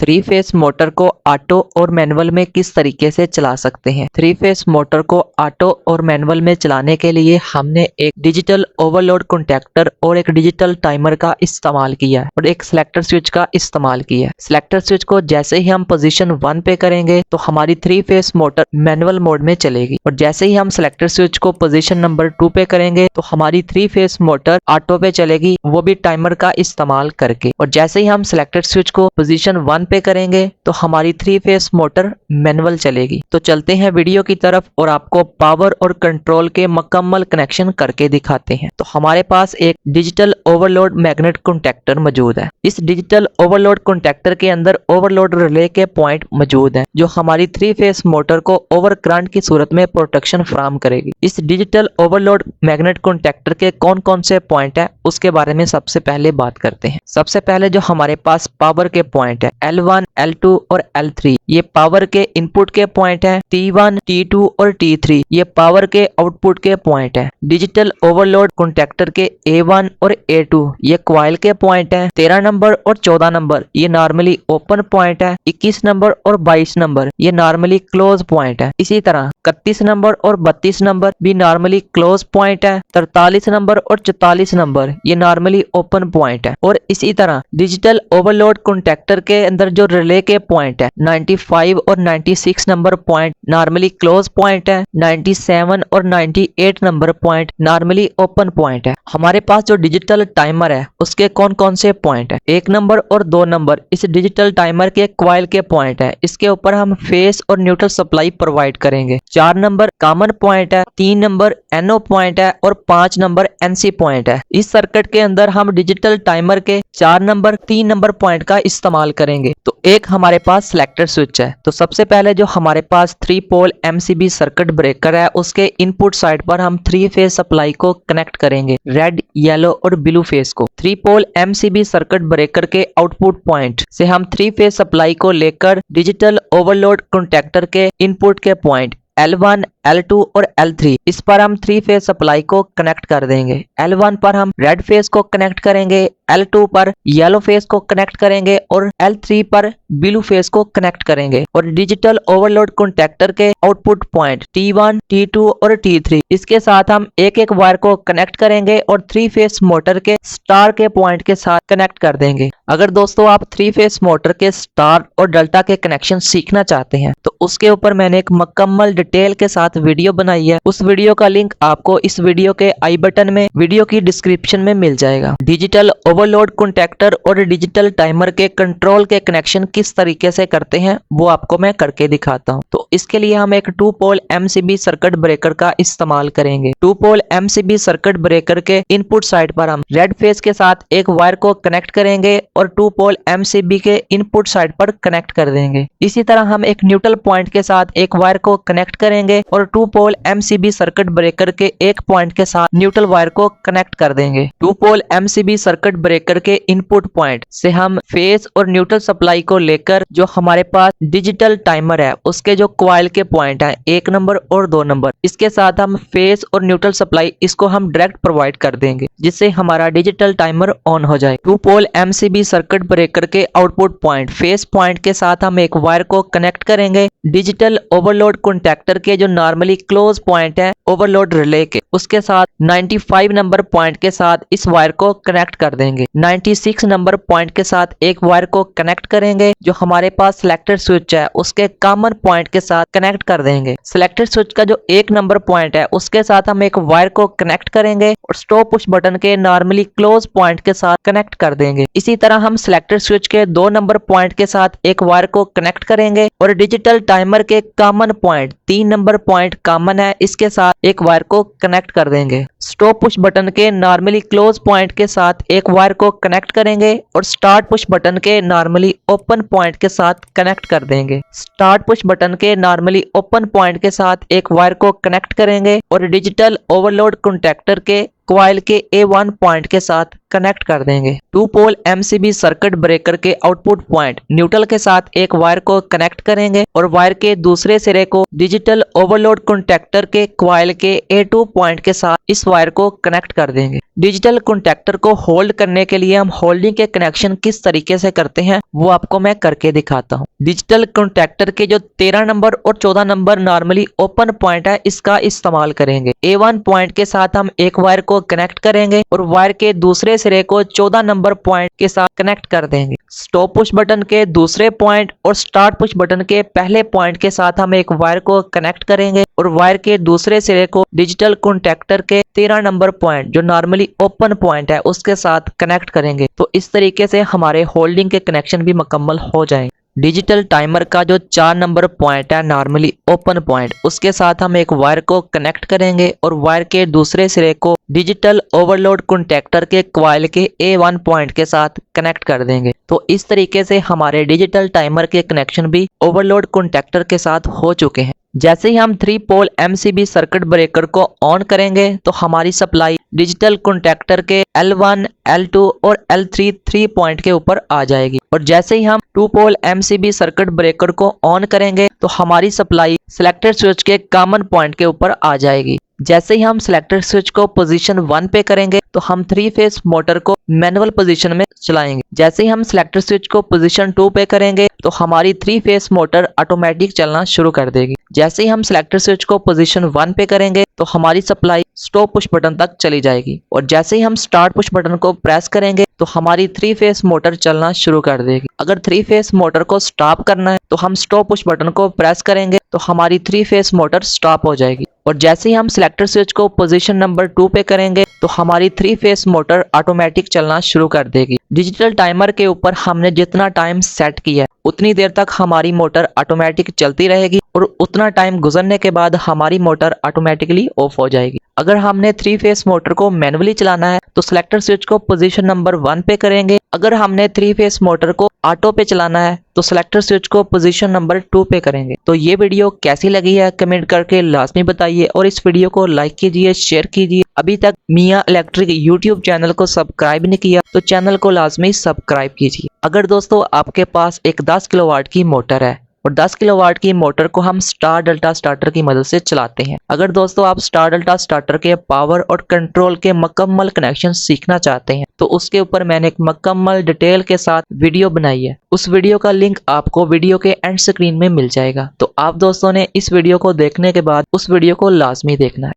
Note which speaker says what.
Speaker 1: Three phase motor को auto और manual में किस तरीके से चला सकते हैं। थ्री फेस मोटर को ऑटो और मैनुअल में चलाने के लिए हमने एक डिजिटल ओवरलोड कॉन्टैक्टर और एक डिजिटल टाइमर का इस्तेमाल किया है और एक सिलेक्टर स्विच का इस्तेमाल किया है। सिलेक्टर स्विच को जैसे ही हम पोजीशन 1 पे करेंगे तो हमारी three phase motor manual mode में चलेगी और जैसे ही हम सिलेक्टर स्विच को पोजीशन नंबर 2 पे करेंगे तो हमारी थ्री फेस मोटर ऑटो पे चलेगी, वो भी टाइमर का इस्तेमाल करके। और जैसे ही हम सिलेक्टर स्विच को पोजीशन 1 पे करेंगे तो हमारी थ्री फेस मोटर मैनुअल चलेगी। तो चलते हैं वीडियो की तरफ और आपको पावर और कंट्रोल के मुकम्मल कनेक्शन करके दिखाते हैं। तो हमारे पास एक डिजिटल ओवरलोड मैग्नेट कॉन्टैक्टर मौजूद है। इस डिजिटल ओवरलोड कॉन्टैक्टर के अंदर ओवरलोड रिले के पॉइंट मौजूद हैं जो हमारी थ्री फेस मोटर को ओवर करंट की सूरत में प्रोटेक्शन फराहम करेगी। इस डिजिटल ओवरलोड मैग्नेट कॉन्टैक्टर के कौन कौन से पॉइंट है उसके बारे में सबसे पहले बात करते हैं। सबसे पहले जो हमारे पास पावर के पॉइंट है L1, L2 और L3, ये पावर के इनपुट के पॉइंट है। T1, T2 और T3 ये पावर के आउटपुट के पॉइंट है। डिजिटल ओवरलोड कॉन्टैक्टर के A1 और A2 ये क्वाइल के पॉइंट है। 13 नंबर और 14 नंबर ये नॉर्मली ओपन पॉइंट है। 21 नंबर और 22 नंबर ये नॉर्मली क्लोज पॉइंट है। इसी तरह 31 नंबर और 32 नंबर भी नॉर्मली क्लोज पॉइंट है। 43 नंबर और 44 नंबर ये नॉर्मली ओपन पॉइंट है। और इसी तरह डिजिटल ओवरलोड कॉन्टैक्टर के अंदर जो रिले के पॉइंट है 95 और 96 number point normally close point है। 97 और 98 number point normally open point है। हमारे पास जो डिजिटल टाइमर है उसके कौन कौन से पॉइंट है। 1 नंबर और 2 नंबर इस डिजिटल टाइमर के क्वाइल के पॉइंट है। इसके ऊपर हम फेस और न्यूट्रल सप्लाई प्रोवाइड करेंगे। 4 नंबर कॉमन पॉइंट है। 3 नंबर NO पॉइंट है और 5 नंबर NC पॉइंट है। इस सर्किट के अंदर हम डिजिटल टाइमर के 4 नंबर 3 नंबर पॉइंट का इस्तेमाल करेंगे। तो एक हमारे पास सिलेक्टर स्विच है। तो सबसे पहले जो हमारे पास 3 पोल MCB सर्किट ब्रेकर है उसके इनपुट साइड पर हम 3 फेज सप्लाई को कनेक्ट करेंगे, रेड, येलो और ब्लू फेज को। 3 पोल MCB सर्किट ब्रेकर के आउटपुट पॉइंट से हम 3 फेज सप्लाई को लेकर डिजिटल ओवरलोड कॉन्टैक्टर के इनपुट के पॉइंट L1, L2 और L3 इस पर हम 3 फेज सप्लाई को कनेक्ट कर देंगे। L1 पर हम रेड फेज को कनेक्ट करेंगे, L2 पर येलो फेज को कनेक्ट करेंगे और L3 पर ब्लू फेज को कनेक्ट करेंगे। और डिजिटल ओवरलोड कॉन्टैक्टर के आउटपुट पॉइंट T1, T2 और T3 इसके साथ हम एक एक वायर को कनेक्ट करेंगे और 3 फेज मोटर के स्टार के पॉइंट के साथ कनेक्ट कर देंगे। अगर दोस्तों आप 3 फेज मोटर के स्टार और डेल्टा के कनेक्शन सीखना चाहते हैं तो उसके ऊपर मैंने एक मुकम्मल डिटेल के साथ वीडियो बनाई है। उस वीडियो का लिंक आपको इस वीडियो के आई बटन में वीडियो की डिस्क्रिप्शन में मिल जाएगा। डिजिटल ओवरलोड कॉन्टैक्टर और डिजिटल टाइमर के कंट्रोल के कनेक्शन किस तरीके से करते हैं वो आपको मैं करके दिखाता हूं। तो इसके लिए हम एक 2 पोल MCB सर्किट ब्रेकर का इस्तेमाल करेंगे। 2 पोल MCB सर्किट ब्रेकर के इनपुट साइड पर हम रेड फेज के साथ एक वायर को कनेक्ट करेंगे और 2 पोल MCB के इनपुट साइड पर कनेक्ट कर देंगे। इसी तरह हम एक न्यूट्रल पॉइंट के साथ एक वायर को कनेक्ट करेंगे और 2 पोल MCB सर्किट ब्रेकर के एक पॉइंट के साथ न्यूट्रल वायर को कनेक्ट कर देंगे। 2 पोल MCB सर्किट ब्रेकर के इनपुट पॉइंट से हम फेज और न्यूट्रल सप्लाई को लेकर जो हमारे पास डिजिटल टाइमर है उसके जो क्वाइल के पॉइंट है 1 नंबर और 2 नंबर इसके साथ हम फेज और न्यूट्रल सप्लाई इसको हम डायरेक्ट प्रोवाइड कर देंगे जिससे हमारा डिजिटल टाइमर ऑन हो जाए। 2 पोल MCB सर्किट ब्रेकर के आउटपुट पॉइंट फेज पॉइंट के साथ हम एक वायर को कनेक्ट करेंगे। डिजिटल ओवरलोड कॉन्टैक्टर के जो नॉर्मली क्लोज पॉइंट है ओवरलोड रिले के उसके साथ 95 नंबर पॉइंट के साथ इस वायर को कनेक्ट कर देंगे। 96 नंबर पॉइंट के साथ एक वायर को कनेक्ट करेंगे। जो हमारे पास सिलेक्टर स्विच है उसके कॉमन पॉइंट के साथ कनेक्ट कर देंगे। सिलेक्टर स्विच का जो 1 नंबर पॉइंट है उसके साथ हम एक वायर को कनेक्ट करेंगे और स्टॉप पुश बटन के नॉर्मली क्लोज पॉइंट के साथ कनेक्ट कर देंगे। इसी तरह हम सिलेक्टर स्विच के 2 नंबर पॉइंट के साथ एक वायर को कनेक्ट करेंगे और डिजिटल टाइमर के common point 3 number point common है इसके साथ एक वायर को कनेक्ट कर देंगे। स्टॉप पुश बटन के नॉर्मली क्लोज पॉइंट के साथ एक वायर को कनेक्ट करेंगे और स्टार्ट पुश बटन के नॉर्मली ओपन पॉइंट के साथ कनेक्ट कर देंगे। स्टार्ट पुश बटन के नॉर्मली ओपन पॉइंट के साथ एक वायर को कनेक्ट करेंगे और डिजिटल ओवरलोड कॉन्टैक्टर के क्वाइल के A1 पॉइंट के साथ कनेक्ट कर देंगे। 2 पोल MCB सर्किट ब्रेकर के आउटपुट पॉइंट न्यूट्रल के साथ एक वायर को कनेक्ट करेंगे और वायर के दूसरे सिरे को डिजिटल ओवरलोड कॉन्टैक्टर के क्वाइल के A2 पॉइंट के साथ इस वायर को कनेक्ट कर देंगे। डिजिटल कॉन्टैक्टर को होल्ड करने के लिए हम होल्डिंग के कनेक्शन किस तरीके से करते हैं वो आपको मैं करके दिखाता हूँ। डिजिटल कॉन्टैक्टर के जो 13 नंबर और 14 नंबर नॉर्मली ओपन पॉइंट है, इसका इस्तेमाल करेंगे। A1 पॉइंट के साथ हम एक वायर को कनेक्ट करेंगे और वायर के दूसरे सिरे को 14 नंबर पॉइंट के साथ कनेक्ट कर देंगे। स्टॉप पुश बटन के दूसरे पॉइंट और स्टार्ट पुश बटन के पहले पॉइंट के साथ हम एक वायर को कनेक्ट करेंगे और वायर के दूसरे सिरे को डिजिटल कॉन्टैक्टर के 13 नंबर पॉइंट जो नॉर्मली ओपन पॉइंट है उसके साथ कनेक्ट करेंगे। तो इस तरीके से हमारे होल्डिंग के कनेक्शन भी मुकम्मल हो जाएंगे। डिजिटल टाइमर का जो 4 नंबर पॉइंट है नॉर्मली ओपन पॉइंट, उसके साथ हम एक वायर को कनेक्ट करेंगे और वायर के दूसरे सिरे को डिजिटल ओवरलोड कॉन्टैक्टर के कॉइल के A1 पॉइंट के साथ कनेक्ट कर देंगे। तो इस तरीके से हमारे डिजिटल टाइमर के कनेक्शन भी ओवरलोड कॉन्टैक्टर के साथ हो चुके हैं। जैसे ही हम 3 पोल MCB सर्किट ब्रेकर को ऑन करेंगे तो हमारी सप्लाई डिजिटल कॉन्टैक्टर के L1, L2 और L3 3 पॉइंट के ऊपर आ जाएगी। और जैसे ही हम 2 पोल MCB सर्किट ब्रेकर को ऑन करेंगे तो हमारी सप्लाई सिलेक्टेड स्विच के कॉमन पॉइंट के ऊपर आ जाएगी। जैसे ही हम सिलेक्टेड स्विच को पोजीशन 1 पे करेंगे तो हम 3 फेस मोटर को मैनुअल पोजीशन में चलाएंगे। जैसे ही हम सिलेक्टेड स्विच को पोजीशन 2 पे करेंगे तो हमारी 3 फेस मोटर ऑटोमेटिक चलना शुरू कर देगी। जैसे ही हम सिलेक्टेड स्विच को पोजीशन 1 पे करेंगे तो हमारी सप्लाई स्टॉप पुश बटन तक चली जाएगी। और जैसे ही हम स्टार्ट पुश बटन को प्रेस करेंगे तो हमारी 3 फेस मोटर चलना शुरू कर देगी। अगर 3 फेस मोटर को स्टॉप करना है तो हम स्टॉप पुश बटन को प्रेस करेंगे तो हमारी 3 फेस मोटर स्टॉप हो जाएगी। और जैसे ही हम सिलेक्टेड स्विच को पोजीशन नंबर 2 पे करेंगे तो हमारी 3 फेस मोटर ऑटोमेटिक चलना शुरू कर देगी। डिजिटल टाइमर के ऊपर हमने जितना टाइम सेट किया है उतनी देर तक हमारी मोटर ऑटोमेटिक चलती रहेगी और उतना टाइम गुजरने के बाद हमारी मोटर ऑटोमेटिकली ऑफ हो जाएगी। अगर हमने 3 फेस मोटर को मैनुअली चलाना है तो सिलेक्टेड स्विच को पोजीशन नंबर 1 पे करेंगे। अगर हमने 3 फेस मोटर को ऑटो पे चलाना है तो सिलेक्टेड स्विच को पोजीशन नंबर 2 पे करेंगे। तो ये वीडियो कैसी लगी है कमेंट करके लाजमी बताइए और इस वीडियो को लाइक कीजिए, शेयर कीजिए। अभी तक मियां इलेक्ट्रिक यूट्यूब चैनल को सब्सक्राइब नहीं किया तो चैनल को लाजमी सब्सक्राइब कीजिए। अगर दोस्तों आपके पास एक 10 किलोवाट की मोटर है और 10 किलोवाट की मोटर को हम स्टार डेल्टा स्टार्टर की मदद से चलाते हैं। अगर दोस्तों आप स्टार डेल्टा स्टार्टर के पावर और कंट्रोल के मुकम्मल कनेक्शन सीखना चाहते हैं तो उसके ऊपर मैंने एक मुकम्मल डिटेल के साथ वीडियो बनाई है। उस वीडियो का लिंक आपको वीडियो के एंड स्क्रीन में मिल जाएगा। तो आप दोस्तों ने इस वीडियो को देखने के बाद उस वीडियो को लाजमी देखना है।